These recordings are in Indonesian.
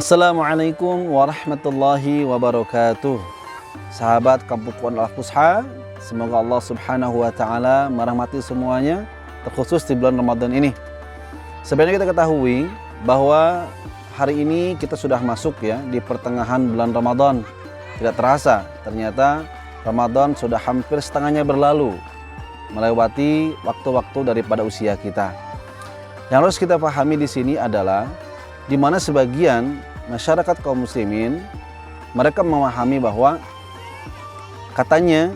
Assalamualaikum warahmatullahi wabarakatuh. Sahabat Kampung Quran Al-Fusha, semoga Allah Subhanahu wa taala merahmati semuanya, terkhusus di bulan Ramadan ini. Sebenarnya kita ketahui bahwa hari ini kita sudah masuk ya di pertengahan bulan Ramadan. Tidak terasa, ternyata Ramadan sudah hampir setengahnya berlalu, melewati waktu-waktu daripada usia kita. Yang harus kita pahami di sini adalah di mana sebagian masyarakat kaum muslimin mereka memahami bahwa katanya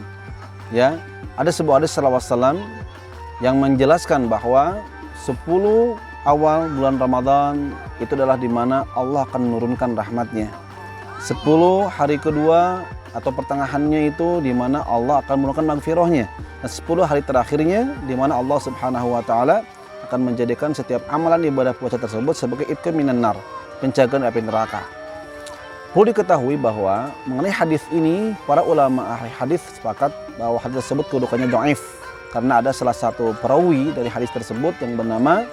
ya ada sebuah hadis sallallahu alaihi wasallam yang menjelaskan bahwa 10 awal bulan Ramadan itu adalah di mana Allah akan menurunkan rahmatnya. 10 hari kedua atau pertengahannya itu di mana Allah akan menurunkan maghfirahnya. Dan 10 hari terakhirnya di mana Allah Subhanahu wa taala akan menjadikan setiap amalan ibadah puasa tersebut sebagai itqan minan nar, penjagaan api neraka. Perlu diketahui bahwa mengenai hadis ini para ulama ahli hadis sepakat bahwa hadis tersebut kedudukannya dhaif karena ada salah satu perawi dari hadis tersebut yang bernama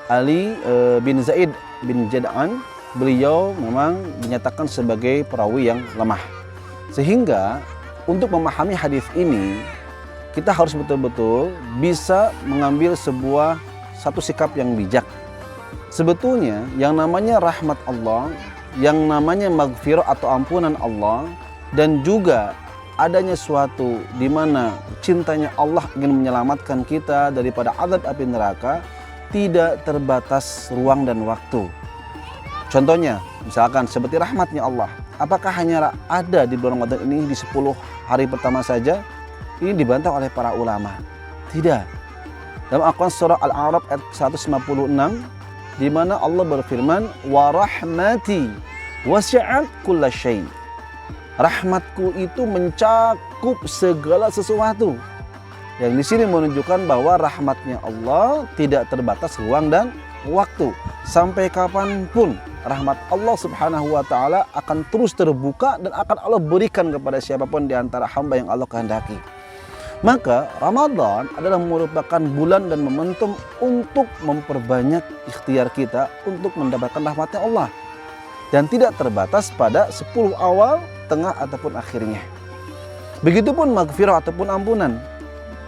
Ali bin Zaid bin Jad'an. Beliau memang dinyatakan sebagai perawi yang lemah. Sehingga untuk memahami hadis ini kita harus betul-betul bisa mengambil satu sikap yang bijak. Sebetulnya yang namanya rahmat Allah, yang namanya maghfirah atau ampunan Allah, dan juga adanya suatu di mana cintanya Allah ingin menyelamatkan kita daripada azab api neraka, tidak terbatas ruang dan waktu. Contohnya, misalkan seperti rahmatnya Allah, apakah hanya ada di bulan Ramadan ini di 10 hari pertama saja? Ini dibantah oleh para ulama. Tidak. Dalam Al-Quran surah Al-A'raf ayat 156 di mana Allah berfirman wa rahmati wasi'at kulla syai'. Rahmatku itu mencakup segala sesuatu. Yang di sini menunjukkan bahwa rahmatnya Allah tidak terbatas ruang dan waktu. Sampai kapanpun rahmat Allah Subhanahu wa taala akan terus terbuka dan akan Allah berikan kepada siapapun di antara hamba yang Allah kehendaki. Maka Ramadan adalah merupakan bulan dan momentum untuk memperbanyak ikhtiar kita untuk mendapatkan rahmatnya Allah. Dan tidak terbatas pada 10 awal, tengah ataupun akhirnya. Begitupun maghfirah ataupun ampunan.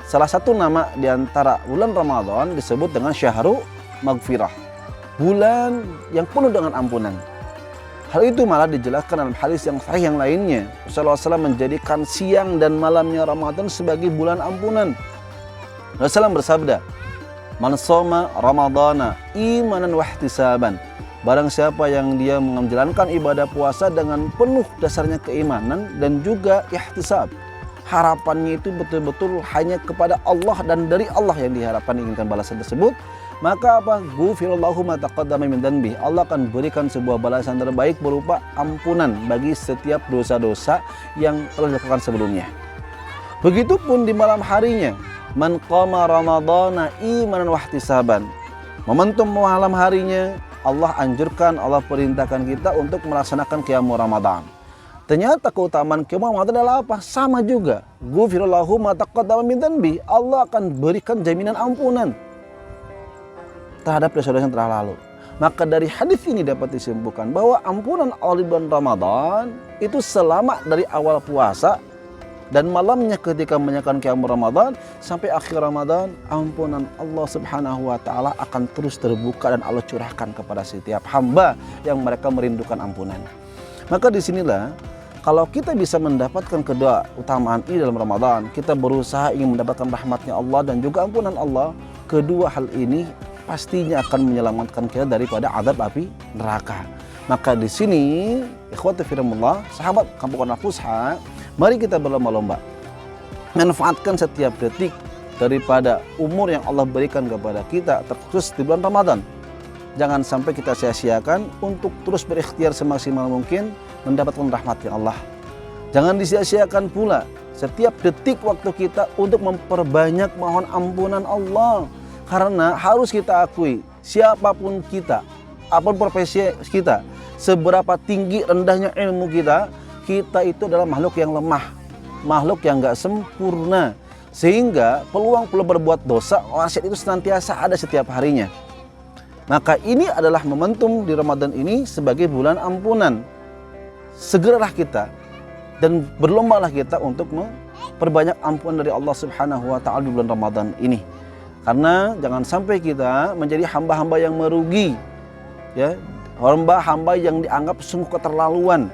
Salah satu nama di antara bulan Ramadan disebut dengan Syahrul Maghfirah. Bulan yang penuh dengan ampunan. Hal itu malah dijelaskan dalam hadis yang sahih yang lainnya. Rasulullah SAW menjadikan siang dan malamnya Ramadan sebagai bulan ampunan. Rasulullah SAW bersabda, "Man shoma Ramadana imanan wa ihtisaban." Barang siapa yang dia menjalankan ibadah puasa dengan penuh dasarnya keimanan dan juga ihtisab. Harapannya itu betul-betul hanya kepada Allah dan dari Allah yang diharapkan inginkan balasan tersebut. Maka apa? Ghufirallahu ma taqaddama min dhanbi. Allah akan berikan sebuah balasan terbaik berupa ampunan bagi setiap dosa-dosa yang telah dilakukan sebelumnya. Begitupun di malam harinya. Man qama ramadhana imanan wa ihtisaban. Momentum malam harinya Allah anjurkan, Allah perintahkan kita untuk melaksanakan qiyamul Ramadan. Ternyata keutamaan qiyamul Ramadan adalah apa? Sama juga. Ghufirallahu ma taqaddama min dhanbi. Allah akan berikan jaminan ampunan terhadap dosa-dosa yang telah lalu. Maka dari hadis ini dapat disimpulkan bahwa ampunan Allah di bulan Ramadan itu selama dari awal puasa dan malamnya ketika menyaksikan qiyamul Ramadan sampai akhir Ramadan, ampunan Allah Subhanahu wa taala akan terus terbuka dan Allah curahkan kepada setiap hamba yang mereka merindukan ampunan. Maka disinilah kalau kita bisa mendapatkan kedua utamaan ini dalam Ramadan, kita berusaha ingin mendapatkan rahmatnya Allah dan juga ampunan Allah, kedua hal ini pastinya akan menyelamatkan kita daripada azab api neraka. Maka di sini, ikhwati fillah, sahabat Kampung Quran Al-Fusha, mari kita berlomba-lomba manfaatkan setiap detik daripada umur yang Allah berikan kepada kita, terkhusus di bulan Ramadan. Jangan sampai kita sia-siakan untuk terus berikhtiar semaksimal mungkin mendapatkan rahmatnya Allah. Jangan disia-siakan pula setiap detik waktu kita untuk memperbanyak mohon ampunan Allah. Karena harus kita akui, siapapun kita, apapun profesi kita, seberapa tinggi rendahnya ilmu kita, kita itu adalah makhluk yang lemah, makhluk yang gak sempurna. Sehingga peluang berbuat dosa, maksiat itu senantiasa ada setiap harinya. Maka ini adalah momentum di Ramadan ini sebagai bulan ampunan. Segeralah kita dan berlombalah kita untuk memperbanyak ampunan dari Allah Subhanahu wa taala di bulan Ramadan ini. Karena jangan sampai kita menjadi hamba-hamba yang merugi, ya, hamba-hamba yang dianggap sungguh keterlaluan,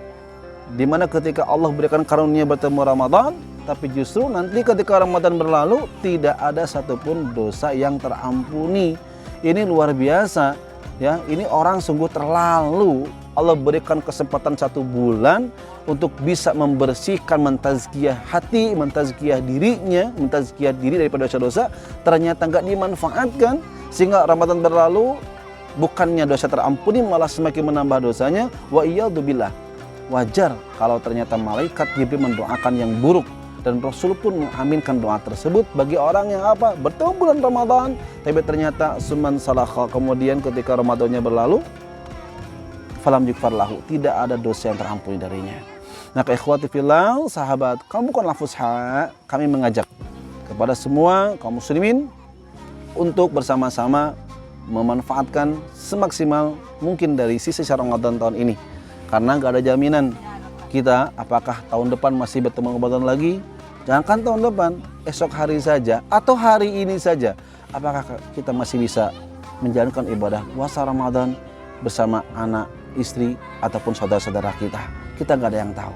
di mana ketika Allah berikan karunia bertemu Ramadan, tapi justru nanti ketika Ramadan berlalu tidak ada satupun dosa yang terampuni. Ini luar biasa, ya. Ini orang sungguh terlalu. Allah berikan kesempatan 1 bulan untuk bisa membersihkan, mentazkiyah hati, mentazkiyah dirinya, mentazkiyah diri daripada dosa-dosa. Ternyata nggak dimanfaatkan, sehingga Ramadan berlalu bukannya dosa terampuni, malah semakin menambah dosanya. Wa iyadzubillah. Wajar kalau ternyata malaikat Jibril mendoakan yang buruk, dan Rasul pun mengaminkan doa tersebut bagi orang yang apa? Bertemu bulan Ramadan, tapi ternyata suman salakha, kemudian ketika Ramadannya berlalu, falam yukfar lahu, tidak ada dosa yang terampuni darinya. Nah, ikhwati fillah, sahabat kamu kan lafuzha, kami mengajak kepada semua kaum muslimin untuk bersama-sama memanfaatkan semaksimal mungkin dari sisa Ramadan tahun ini. Karena gak ada jaminan kita apakah tahun depan masih bertemu Ramadan lagi. Jangankan tahun depan, esok hari saja atau hari ini saja, apakah kita masih bisa menjalankan ibadah puasa Ramadan bersama anak, istri ataupun saudara-saudara kita. Kita nggak ada yang tahu.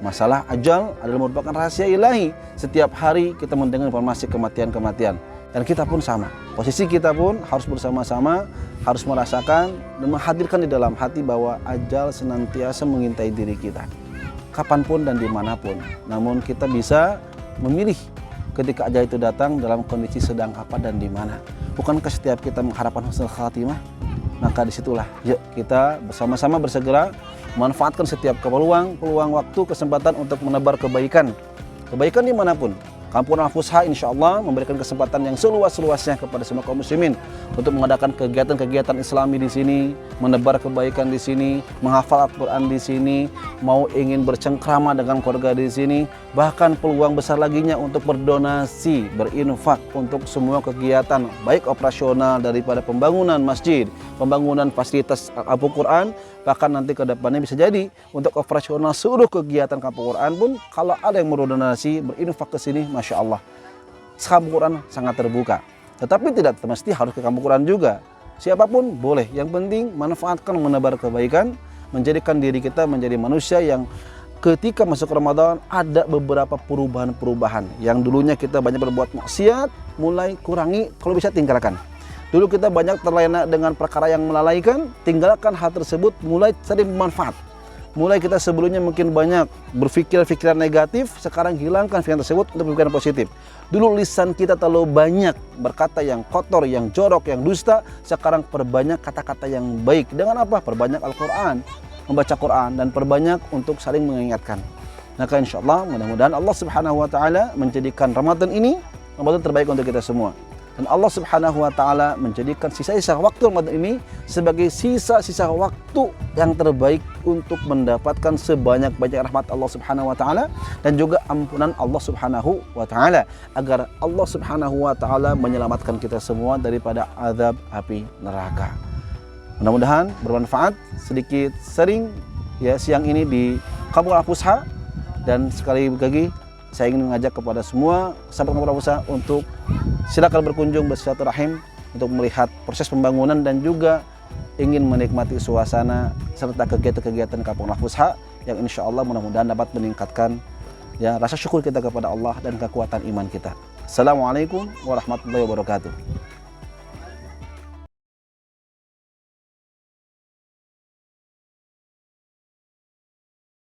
Masalah ajal adalah merupakan rahasia ilahi. Setiap hari kita mendengar informasi kematian-kematian, dan kita pun sama. Posisi kita pun harus bersama-sama, harus merasakan dan menghadirkan di dalam hati bahwa ajal senantiasa mengintai diri kita, kapanpun dan dimanapun. Namun kita bisa memilih ketika ajal itu datang dalam kondisi sedang apa dan di mana. Bukankah setiap kita mengharapkan husnul khatimah? Maka disitulah yuk kita bersama-sama bersegera manfaatkan setiap peluang waktu, kesempatan untuk menebar kebaikan dimanapun. Kampung Al-Fusha insya Allah memberikan kesempatan yang seluas-luasnya kepada semua kaum muslimin untuk mengadakan kegiatan-kegiatan Islami di sini, menebar kebaikan di sini, menghafal Al-Quran di sini, mau ingin bercengkrama dengan keluarga di sini, bahkan peluang besar laginya untuk berdonasi, berinfak untuk semua kegiatan baik operasional daripada pembangunan masjid, pembangunan fasilitas Al-Quran, bahkan nanti ke depannya bisa jadi untuk operasional seluruh kegiatan Kampung Quran pun kalau ada yang mau donasi berinfak ke sini, Masya Allah, Kampung Quran sangat terbuka. Tetapi tidak mesti harus ke Kampung Quran juga. Siapapun boleh, yang penting manfaatkan menebar kebaikan, menjadikan diri kita menjadi manusia yang ketika masuk Ramadan ada beberapa perubahan-perubahan. Yang dulunya kita banyak berbuat maksiat, mulai kurangi, kalau bisa tinggalkan. Dulu kita banyak terlena dengan perkara yang melalaikan, tinggalkan hal tersebut, mulai cari manfaat. Mulai kita sebelumnya mungkin banyak berpikiran negatif, sekarang hilangkan pikiran tersebut untuk pikiran positif. Dulu lisan kita terlalu banyak berkata yang kotor, yang jorok, yang dusta, sekarang perbanyak kata-kata yang baik. Dengan apa? Perbanyak Al-Quran, membaca Quran, dan perbanyak untuk saling mengingatkan. Maka insya Allah mudah-mudahan Allah Subhanahu wa Ta'ala menjadikan Ramadan ini Ramadan terbaik untuk kita semua. Dan Allah Subhanahu wa Ta'ala menjadikan sisa-sisa waktu Ramadan ini sebagai sisa-sisa waktu yang terbaik untuk mendapatkan sebanyak-banyak rahmat Allah Subhanahu wa Ta'ala dan juga ampunan Allah Subhanahu wa Ta'ala, agar Allah Subhanahu wa Ta'ala menyelamatkan kita semua daripada azab api neraka. Mudah-mudahan bermanfaat sedikit sering ya siang ini di Kampung Al-Fusha, dan sekali lagi saya ingin mengajak kepada semua sahabat Kampung Al-Fusha untuk silakan berkunjung bersilaturahim untuk melihat proses pembangunan dan juga ingin menikmati suasana serta kegiatan-kegiatan Kampung Al-Fusha yang insya Allah mudah-mudahan dapat meningkatkan ya rasa syukur kita kepada Allah dan kekuatan iman kita. Assalamualaikum warahmatullahi wabarakatuh.